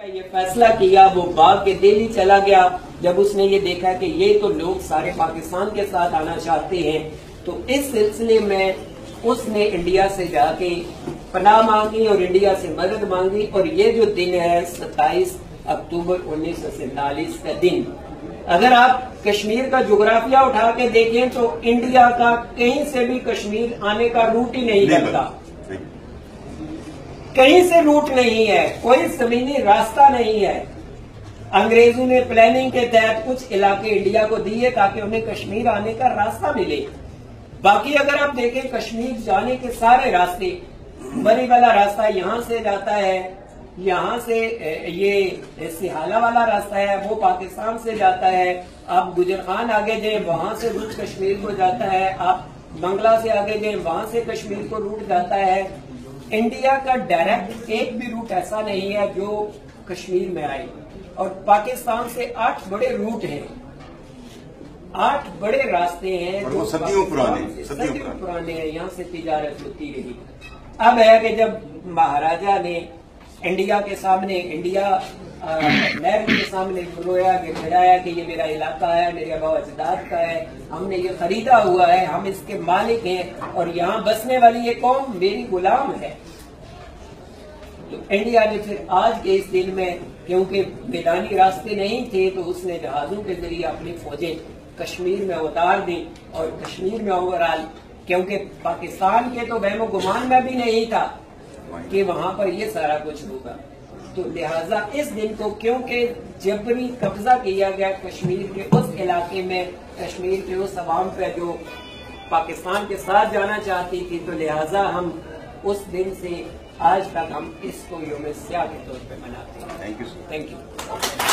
ये फैसला किया, वो भाग के दिल्ली चला गया। जब उसने ये देखा कि ये तो लोग सारे पाकिस्तान के साथ आना चाहते हैं, तो इस सिलसिले में उसने इंडिया से जाके पनाह मांगी और इंडिया से मदद मांगी। और ये जो दिन है 27 अक्टूबर 1947 का दिन, अगर आप कश्मीर का जोग्राफिया उठा के देखें तो इंडिया का कहीं से भी कश्मीर आने का रूट ही नहीं लगता, कहीं से रूट नहीं है, कोई जमीनी रास्ता नहीं है। अंग्रेजों ने प्लानिंग के तहत कुछ इलाके इंडिया को दिए ताकि उन्हें कश्मीर आने का रास्ता मिले। बाकी अगर आप देखें कश्मीर जाने के सारे रास्ते, मरी वाला रास्ता यहां से जाता है, यहां से ये सिहाला वाला रास्ता है वो पाकिस्तान से जाता है, आप गुजरखान आगे जाए वहां से रूट कश्मीर को जाता है, आप बंगला से आगे जाए वहां से कश्मीर को रूट जाता है। इंडिया का डायरेक्ट एक भी रूट ऐसा नहीं है जो कश्मीर में आए। और पाकिस्तान से 8 बड़े रूट हैं, 8 बड़े रास्ते हैं और जो सदियों पुराने हैं, यहाँ से तिजारत होती रही। अब है कि जब महाराजा ने इंडिया के सामने, इंडिया नेहरू के सामने रोया गिड़गिड़ाया कि ये मेरा इलाका है, मेरे आबा अजदाद का है, हमने ये खरीदा हुआ है, हम इसके मालिक हैं और यहाँ बसने वाली ये कौम मेरी गुलाम है, तो इंडिया ने फिर आज के इस दिन में, क्योंकि मैदानी रास्ते नहीं थे, तो उसने जहाजों के जरिए अपनी फौजें कश्मीर में उतार दी। और कश्मीर में ओवरऑल, क्योंकि पाकिस्तान के तो वहमो गुमान में भी नहीं था कि वहां पर ये सारा कुछ होगा, तो लिहाजा इस दिन को, क्योंकि जबरी कब्जा किया गया कश्मीर के उस इलाके में, कश्मीर के उस अवाम पे जो पाकिस्तान के साथ जाना चाहती थी, तो लिहाजा हम उस दिन से आज तक हम इसको यौम स्याह के तौर पे मनाते हैं। Thank you. Thank you.